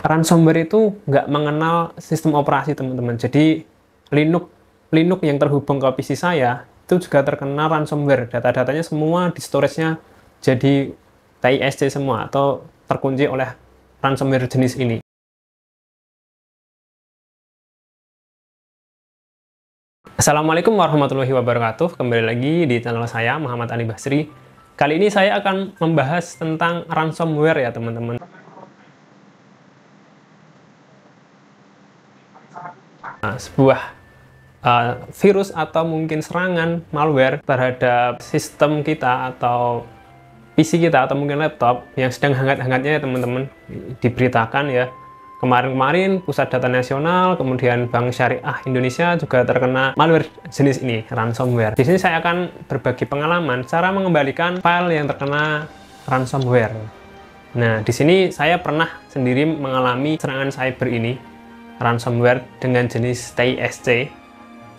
Ransomware itu nggak mengenal sistem operasi, teman-teman. Jadi Linux yang terhubung ke PC saya itu juga terkena ransomware. Data-datanya semua di storage-nya jadi TISC semua atau terkunci oleh ransomware jenis ini. Assalamualaikum warahmatullahi wabarakatuh. Kembali lagi di channel saya, Muhammad Ali Basri. Kali ini saya akan membahas tentang ransomware ya, teman-teman. Nah, sebuah virus atau mungkin serangan malware terhadap sistem kita atau PC kita atau mungkin laptop yang sedang hangat-hangatnya ya, teman-teman. Diberitakan ya, kemarin-kemarin Pusat Data Nasional, kemudian Bank Syariah Indonesia juga terkena malware jenis ini, ransomware. Di sini saya akan berbagi pengalaman cara mengembalikan file yang terkena ransomware. Nah, di sini saya pernah sendiri mengalami serangan cyber ini, ransomware dengan jenis TISC.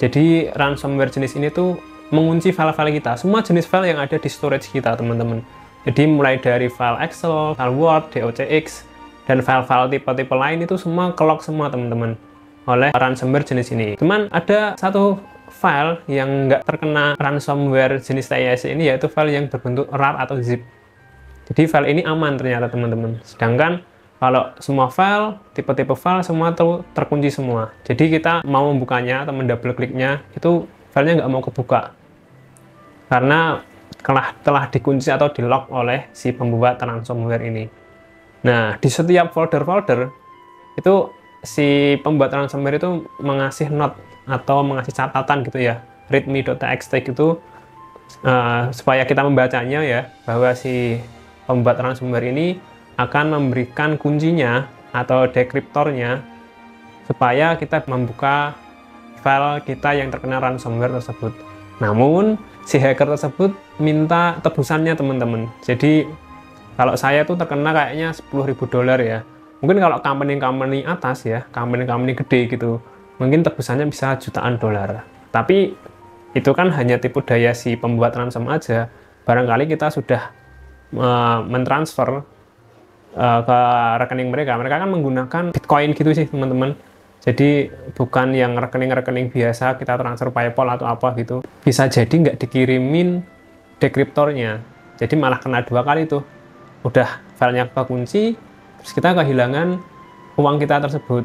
Jadi ransomware jenis ini tuh mengunci file-file kita, semua jenis file yang ada di storage kita, teman-teman. Jadi mulai dari file Excel, file Word, docx, dan file-file tipe-tipe lain itu semua kelock semua, teman-teman, oleh ransomware jenis ini. Cuman ada satu file yang nggak terkena ransomware jenis TISC ini, yaitu file yang berbentuk RAR atau zip. Jadi file ini aman ternyata, teman-teman. Sedangkan kalau semua file, tipe-tipe file semua terkunci semua. Jadi kita mau membukanya atau mendouble kliknya, itu filenya nggak mau kebuka. Karena telah dikunci atau di lock oleh si pembuat ransomware ini. Nah, di setiap folder-folder, itu si pembuat ransomware itu mengasih note atau mengasih catatan gitu ya, readme.txt gitu, supaya kita membacanya ya, bahwa si pembuat ransomware ini akan memberikan kuncinya atau dekriptornya supaya kita membuka file kita yang terkena ransomware tersebut. Namun si hacker tersebut minta tebusannya, teman-teman. Jadi kalau saya tuh terkena kayaknya $10.000 ya. Mungkin kalau company atas ya, company gede gitu, mungkin tebusannya bisa jutaan dolar. Tapi itu kan hanya tipu daya si pembuat ransom aja. Barangkali kita sudah mentransfer ke rekening mereka kan menggunakan Bitcoin gitu sih, teman-teman. Jadi bukan yang rekening-rekening biasa kita transfer PayPal atau apa gitu. Bisa jadi nggak dikirimin dekriptornya, jadi malah kena dua kali tuh. Udah filenya kekunci, terus kita kehilangan uang kita tersebut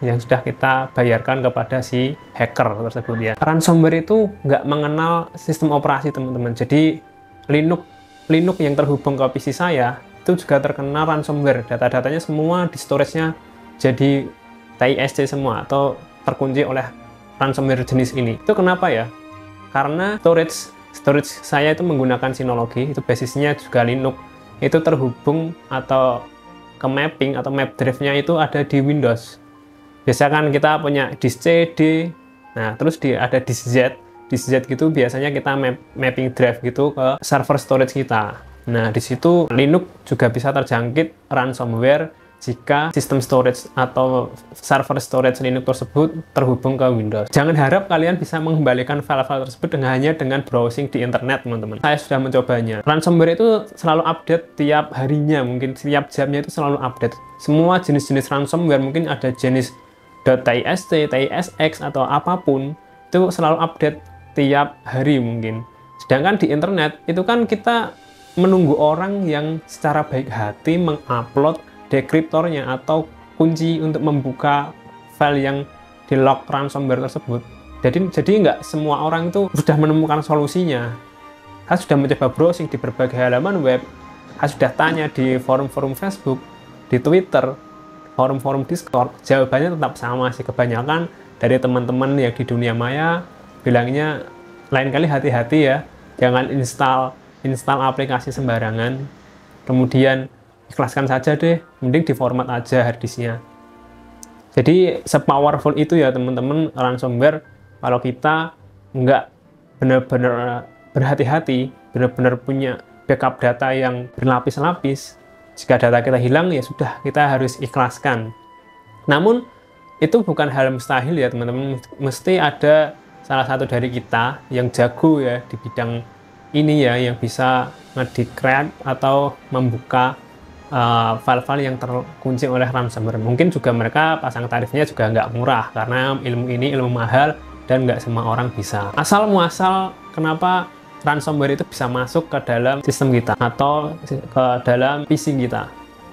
yang sudah kita bayarkan kepada si hacker tersebut ya. Ransomware itu nggak mengenal sistem operasi, teman-teman. Jadi Linux yang terhubung ke PC saya itu juga terkena ransomware. Data-datanya semua di storage-nya jadi TISC semua atau terkunci oleh ransomware jenis ini. Itu kenapa ya? Karena storage saya itu menggunakan Synology, itu basisnya juga Linux. Itu terhubung atau ke mapping atau map drive-nya itu ada di Windows. Biasa kan kita punya disk C, D, nah terus ada disk Z. Disk Z gitu biasanya kita mapping drive gitu ke server storage kita. Nah, di situ Linux juga bisa terjangkit ransomware jika sistem storage atau server storage Linux tersebut terhubung ke Windows. Jangan harap kalian bisa mengembalikan file-file tersebut hanya dengan browsing di internet, teman-teman. Saya sudah mencobanya. Ransomware itu selalu update tiap harinya, mungkin tiap jamnya itu selalu update. Semua jenis-jenis ransomware, mungkin ada jenis .tisc, .tisx, atau apapun, itu selalu update tiap hari mungkin. Sedangkan di internet, itu kan kita menunggu orang yang secara baik hati mengupload dekriptornya atau kunci untuk membuka file yang di lock ransomware tersebut. Jadi nggak semua orang itu sudah menemukan solusinya. Saya sudah mencoba browsing di berbagai halaman web, saya sudah tanya di forum-forum Facebook, di Twitter, forum-forum Discord, jawabannya tetap sama sih. Kebanyakan dari teman-teman yang di dunia maya bilangnya lain kali hati-hati ya, jangan install aplikasi sembarangan, kemudian ikhlaskan saja deh, mending diformat aja harddisknya. Jadi sepowerful itu ya, teman-teman, ransomware kalau kita nggak benar-benar berhati-hati, benar-benar punya backup data yang berlapis-lapis. Jika data kita hilang ya sudah, kita harus ikhlaskan. Namun itu bukan hal mustahil ya, teman-teman. Mesti ada salah satu dari kita yang jago ya di bidang ini ya, yang bisa ngedecrypt atau membuka file-file yang terkunci oleh ransomware. Mungkin juga mereka pasang tarifnya juga nggak murah, karena ilmu ini ilmu mahal dan nggak semua orang bisa. Asal muasal kenapa ransomware itu bisa masuk ke dalam sistem kita atau ke dalam PC kita.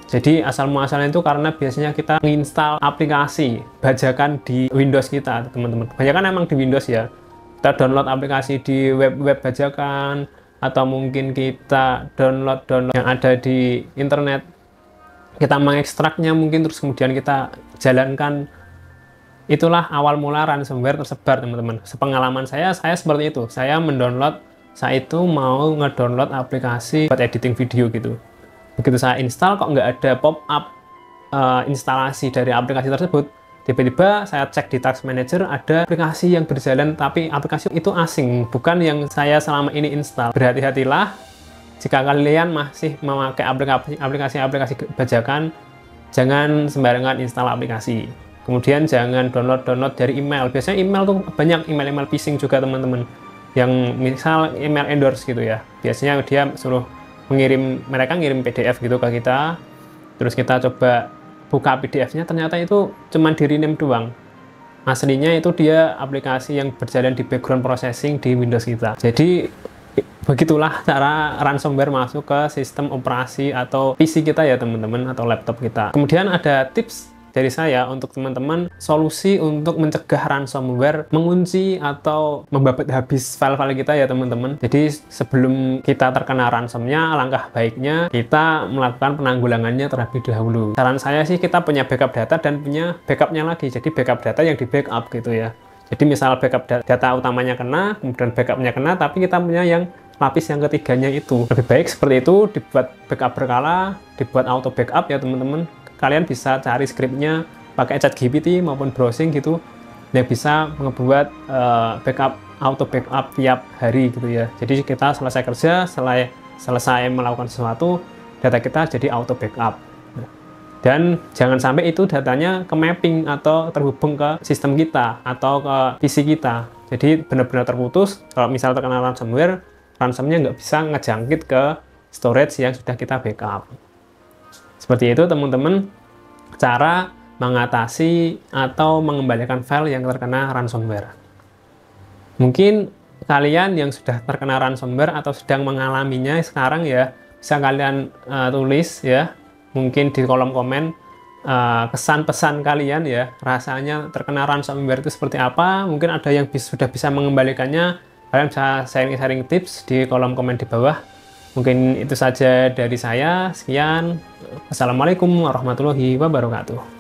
Jadi asal muasalnya itu karena biasanya kita menginstal aplikasi bajakan di Windows kita, teman-teman. Kebanyakan emang di Windows ya. Kita download aplikasi di web bajakan, atau mungkin kita download yang ada di internet, kita mengekstraknya mungkin, terus kemudian kita jalankan. Itulah awal mula ransomware tersebar, teman-teman. Sepengalaman saya seperti itu. Saya saya itu mau ngedownload aplikasi buat editing video gitu. Begitu saya install, kok nggak ada pop-up instalasi dari aplikasi tersebut. Tiba-tiba saya cek di Task Manager, ada aplikasi yang berjalan, tapi aplikasi itu asing, bukan yang saya selama ini install. Berhati-hatilah jika kalian masih memakai aplikasi bajakan, jangan sembarangan install aplikasi. Kemudian jangan download dari email. Biasanya email tuh banyak email phishing juga, teman-teman. Yang misal email endorse gitu ya. Biasanya dia suruh mereka ngirim PDF gitu ke kita, terus kita coba buka PDF-nya, ternyata itu cuma di rename doang. Aslinya itu dia aplikasi yang berjalan di background processing di Windows kita. Jadi begitulah cara ransomware masuk ke sistem operasi atau PC kita ya, teman-teman, atau laptop kita. Kemudian ada tips dari saya untuk teman-teman, solusi untuk mencegah ransomware mengunci atau membabat habis file-file kita ya, teman-teman. Jadi sebelum kita terkena ransomnya, alangkah baiknya kita melakukan penanggulangannya terlebih dahulu. Saran saya sih kita punya backup data dan punya backupnya lagi. Jadi backup data yang di backup gitu ya. Jadi misal backup data utamanya kena, kemudian backupnya kena, tapi kita punya yang lapis yang ketiganya itu. Lebih baik seperti itu, dibuat backup berkala, dibuat auto backup ya, teman-teman. Kalian bisa cari skripnya pakai ChatGPT maupun browsing gitu, yang bisa membuat auto backup tiap hari gitu ya. Jadi kita selesai kerja, selesai melakukan sesuatu, data kita jadi auto backup. Dan jangan sampai itu datanya ke mapping atau terhubung ke sistem kita atau ke PC kita. Jadi benar-benar terputus. Kalau misal terkena ransomnya nggak bisa ngejangkit ke storage yang sudah kita backup. Seperti itu, teman-teman, cara mengatasi atau mengembalikan file yang terkena ransomware. Mungkin kalian yang sudah terkena ransomware atau sedang mengalaminya sekarang ya, bisa kalian tulis ya, mungkin di kolom komen kesan pesan kalian ya, rasanya terkena ransomware itu seperti apa. Mungkin ada yang sudah bisa mengembalikannya. Kalian bisa sharing tips di kolom komen di bawah. Mungkin itu saja dari saya. Sekian. Wassalamualaikum warahmatullahi wabarakatuh.